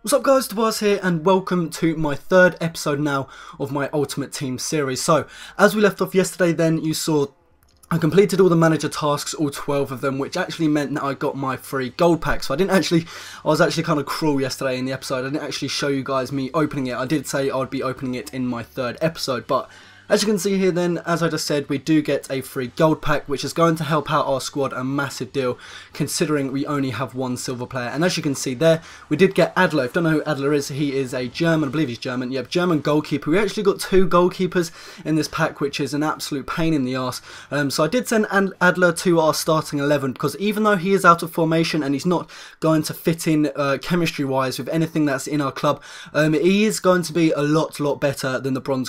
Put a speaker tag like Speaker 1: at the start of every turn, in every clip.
Speaker 1: What's up guys, Tobias here and welcome to my third episode now of my Ultimate Team series. So, as we left off yesterday then, you saw I completed all the manager tasks, all 12 of them, which actually meant that I got my free gold pack. So I was actually kind of cruel yesterday in the episode. I didn't actually show you guys me opening it. I did say I would be opening it in my third episode, but as you can see here then, as I just said, we do get a free gold pack, which is going to help out our squad a massive deal, considering we only have one silver player. And as you can see there, we did get Adler. If you don't know who Adler is, he is a German, I believe he's German, yeah, German goalkeeper. We actually got two goalkeepers in this pack, which is an absolute pain in the arse. So I did send Adler to our starting 11, because even though he is out of formation and he's not going to fit in chemistry-wise with anything that's in our club, he is going to be a lot better than the bronze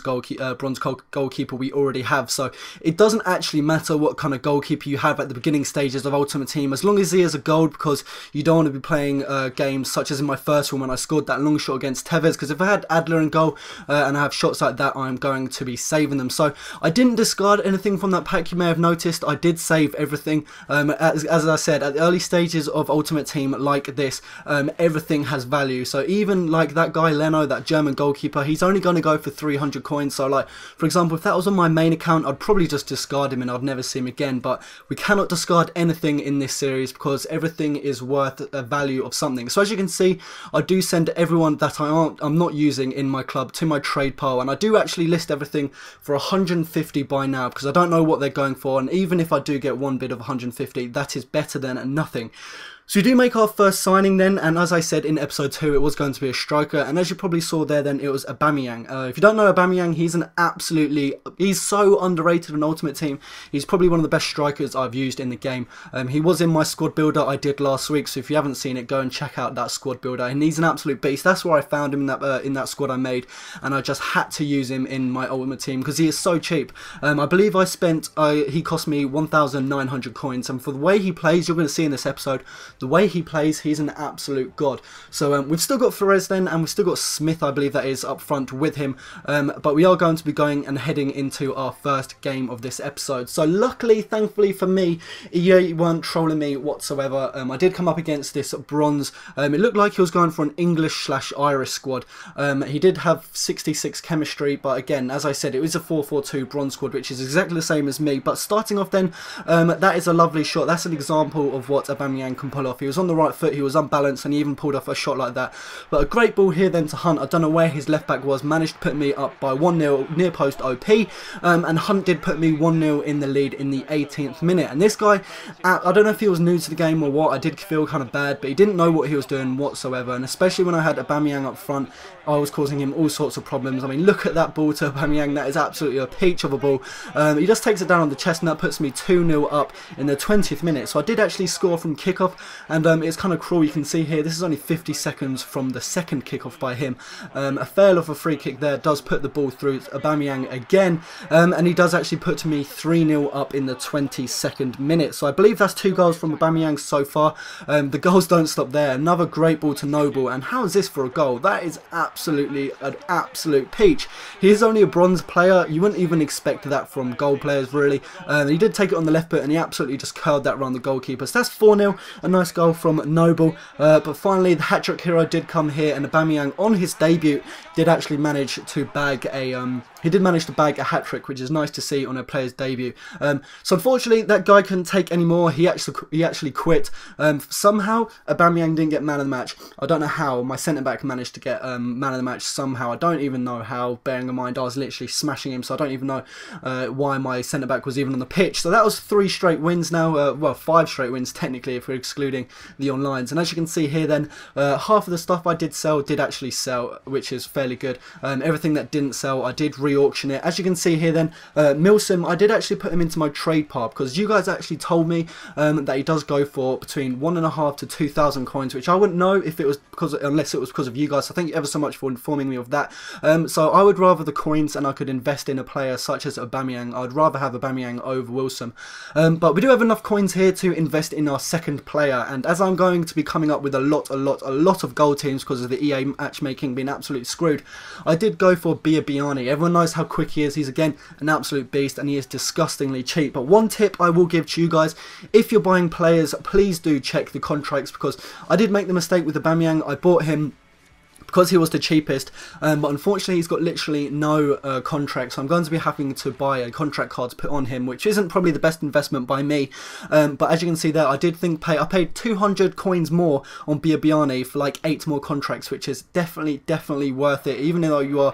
Speaker 1: goalkeeper we already have. So it doesn't actually matter what kind of goalkeeper you have at the beginning stages of Ultimate Team, as long as he is a gold, because you don't want to be playing games such as in my first one when I scored that long shot against Tevez, because if I had Adler in goal and I have shots like that, I'm going to be saving them. So I didn't discard anything from that pack. You may have noticed I did save everything. As I said, at the early stages of Ultimate Team like this, everything has value. So even like that guy Leno, that German goalkeeper, he's only going to go for 300 coins. So like, for example, if that was on my main account, I'd probably just discard him and I'd never see him again. But we cannot discard anything in this series because everything is worth a value of something. So as you can see, I do send everyone that I'm not using in my club to my trade pile, and I do actually list everything for 150 by now, because I don't know what they're going for, and even if I do get one bid of 150, that is better than nothing. So we do make our first signing then, and as I said in episode 2, it was going to be a striker, and as you probably saw there then, it was Aubameyang. If you don't know Aubameyang, he's so underrated in Ultimate Team. He's probably one of the best strikers I've used in the game. He was in my squad builder I did last week, so if you haven't seen it, go and check out that squad builder, and he's an absolute beast. That's where I found him in that squad I made, and I just had to use him in my Ultimate Team because he is so cheap. I believe he cost me 1,900 coins, and for the way he plays, you're going to see in this episode, the way he plays, he's an absolute god. So we've still got Flores then, and we've still got Smith, I believe that is, up front with him. But we are going to be going and heading into our first game of this episode. So luckily, thankfully for me, EA weren't trolling me whatsoever. I did come up against this bronze. It looked like he was going for an English/Irish squad. He did have 66 chemistry, but again, as I said, it was a 4-4-2 bronze squad, which is exactly the same as me. But starting off then, that is a lovely shot. That's an example of what Aubameyang can pull off. He was on the right foot, he was unbalanced, and he even pulled off a shot like that. But a great ball here then to Hunt. I don't know where his left back was, managed to put me up by 1-0 near post OP, and Hunt did put me 1-0 in the lead in the 18th minute. And this guy, I don't know if he was new to the game or what, I did feel kind of bad, but he didn't know what he was doing whatsoever, and especially when I had Aubameyang up front, I was causing him all sorts of problems. I mean, look at that ball to Aubameyang, that is absolutely a peach of a ball. He just takes it down on the chest, and that puts me 2-0 up in the 20th minute. So I did actually score from kickoff, and it's kind of cruel. You can see here, this is only 50 seconds from the second kickoff by him. A fail of a free kick there does put the ball through Aubameyang again, and he does actually put me 3-0 up in the 22nd minute. So I believe that's 2 goals from Aubameyang so far. The goals don't stop there. Another great ball to Noble, and how is this for a goal? That is absolutely an absolute peach. He is only a bronze player. You wouldn't even expect that from gold players, really. He did take it on the left foot, and he absolutely just curled that around the goalkeeper. So that's 4-0, a nice goal from Noble. But finally, the hat-trick hero did come here, and Aubameyang on his debut did actually manage to bag a hat-trick, which is nice to see on a player's debut. So unfortunately, that guy couldn't take any more. He actually quit. Somehow, Aubameyang didn't get man of the match. I don't know how. My centre-back managed to get man of the match somehow. I don't even know how, bearing in mind I was literally smashing him, so I don't even know why my centre-back was even on the pitch. So that was 3 straight wins now. Well, 5 straight wins, technically, if we're excluding the onlines. And as you can see here then, half of the stuff I did sell did actually sell, which is fairly good. Everything that didn't sell, I did re-auction it. As you can see here then, Milsim, I did actually put him into my trade pile, because you guys actually told me that he does go for between 1,500 to 2,000 coins, which I wouldn't know if it was unless it was because of you guys. So thank you ever so much for informing me of that. So I would rather the coins, and I could invest in a player such as Aubameyang. I'd rather have Aubameyang over Wilson. But we do have enough coins here to invest in our second player, and as I'm going to be coming up with a lot of gold teams because of the EA matchmaking being absolutely screwed, I did go for Biani. Everyone knows how quick he is. He's again an absolute beast, and he is disgustingly cheap. But one tip I will give to you guys, if you're buying players, please do check the contracts, because I did make the mistake with Aubameyang. I bought him because he was the cheapest, but unfortunately he's got literally no contract, so I'm going to be having to buy a contract card to put on him, which isn't probably the best investment by me, but as you can see there, I paid 200 coins more on Biabiani for like 8 more contracts, which is definitely worth it, even though you are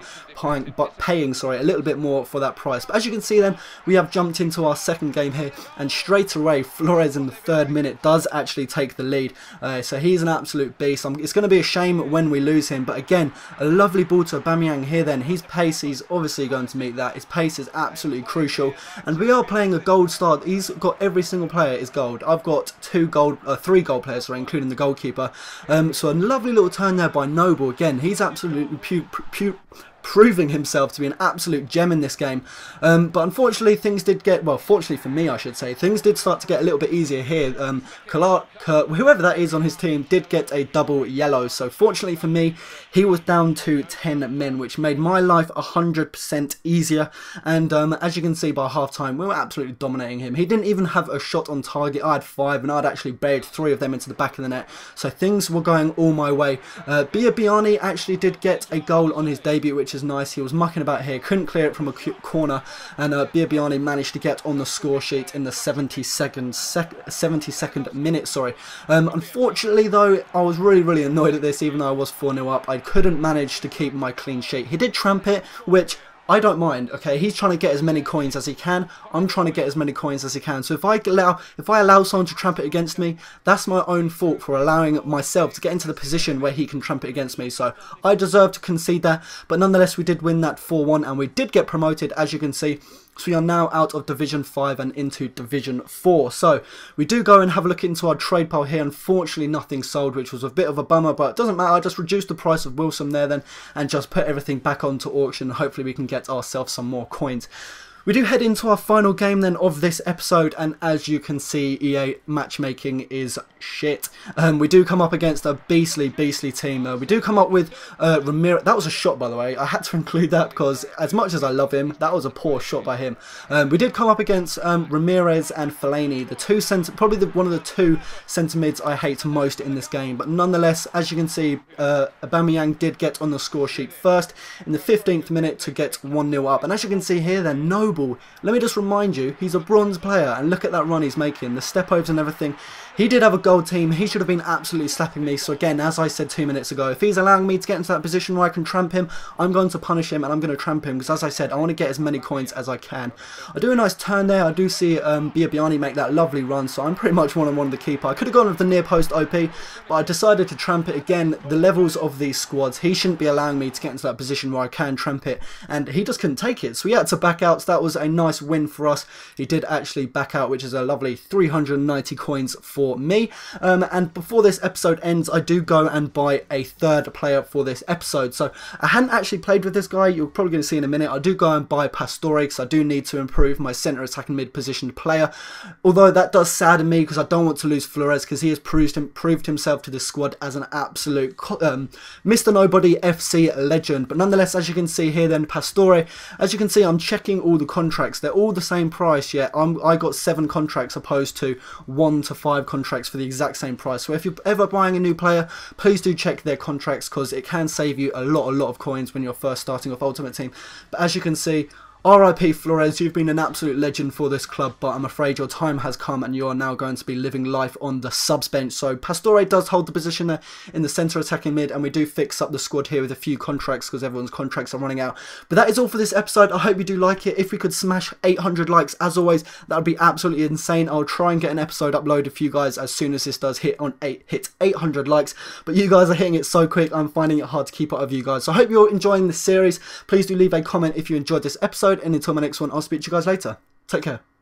Speaker 1: paying a little bit more for that price. But as you can see then, we have jumped into our second game here, and straight away Flores in the 3rd minute does actually take the lead, so he's an absolute beast. It's going to be a shame when we lose him. But again, a lovely ball to Aubameyang here then. His pace, he's obviously going to meet that. His pace is absolutely crucial. And we are playing a gold start. He's got every single player is gold. I've got 3 gold players, including the goalkeeper. So a lovely little turn there by Noble. Again, he's absolutely proving himself to be an absolute gem in this game, but unfortunately things did get, well, fortunately for me I should say, things did start to get a little bit easier here. Whoever that is on his team did get a double yellow, so fortunately for me he was down to 10 men, which made my life 100% easier. And as you can see, by half time we were absolutely dominating him. He didn't even have a shot on target. I had 5 and I'd actually buried 3 of them into the back of the net, so things were going all my way. Biabiani actually did get a goal on his debut, which is nice. He was mucking about here, couldn't clear it from a corner, and Biabiani managed to get on the score sheet in the 72nd minute. Unfortunately though, I was really annoyed at this. Even though I was 4-0 up, I couldn't manage to keep my clean sheet. He did tramp it, which I don't mind, okay? He's trying to get as many coins as he can. I'm trying to get as many coins as he can. So if I allow someone to tramp it against me, that's my own fault for allowing myself to get into the position where he can tramp it against me. So I deserve to concede that. But nonetheless, we did win that 4-1 and we did get promoted, as you can see. So we are now out of Division 5 and into Division 4. So we do go and have a look into our trade pile here. Unfortunately, nothing sold, which was a bit of a bummer, but it doesn't matter. I just reduced the price of Wilson there then and just put everything back onto auction. Hopefully we can get ourselves some more coins. We do head into our final game then of this episode, and as you can see, EA matchmaking is shit. We do come up against a beastly team. We do come up with Ramirez. That was a shot, by the way. I had to include that because as much as I love him, that was a poor shot by him. We did come up against Ramirez and Fellaini, probably one of the 2 centre mids I hate most in this game. But nonetheless, as you can see, Aubameyang did get on the score sheet first in the 15th minute to get 1-0 up. And as you can see here, then Noble. Let me just remind you, he's a bronze player, and look at that run he's making, the step overs and everything. He did have a gold team. He should have been absolutely slapping me. So again, as I said 2 minutes ago, if he's allowing me to get into that position where I can tramp him, I'm going to punish him and I'm going to tramp him, because as I said, I want to get as many coins as I can. I do a nice turn there. I do see Biabiani make that lovely run, so I'm pretty much one-on-one with the keeper. I could have gone with the near post OP, but I decided to tramp it. Again, the levels of these squads, he shouldn't be allowing me to get into that position where I can tramp it, and he just couldn't take it. So he had to back out. So that was a nice win for us. He did actually back out, which is a lovely 390 coins for me. And before this episode ends, I do go and buy a 3rd player for this episode. So I hadn't actually played with this guy. You're probably going to see in a minute. I do go and buy Pastore because I do need to improve my centre attacking mid positioned player. Although that does sadden me because I don't want to lose Flores, because he has proved himself to this squad as an absolute Mr. Nobody FC legend. But nonetheless, as you can see here then, Pastore, as you can see, I'm checking all the contracts. They're all the same price, yet I got 7 contracts opposed to 1 to 5 contracts for the exact same price. So if you're ever buying a new player, please do check their contracts, because it can save you a lot of coins when you're first starting off Ultimate Team. But as you can see, RIP Flores, you've been an absolute legend for this club, but I'm afraid your time has come and you are now going to be living life on the subs bench. So Pastore does hold the position there in the centre attacking mid, and we do fix up the squad here with a few contracts because everyone's contracts are running out. But that is all for this episode. I hope you do like it. If we could smash 800 likes, as always, that would be absolutely insane. I'll try and get an episode uploaded for you guys as soon as this does hit 800 likes. But you guys are hitting it so quick, I'm finding it hard to keep up with you guys. So I hope you're enjoying this series. Please do leave a comment if you enjoyed this episode. And until my next one, I'll speak to you guys later. Take care.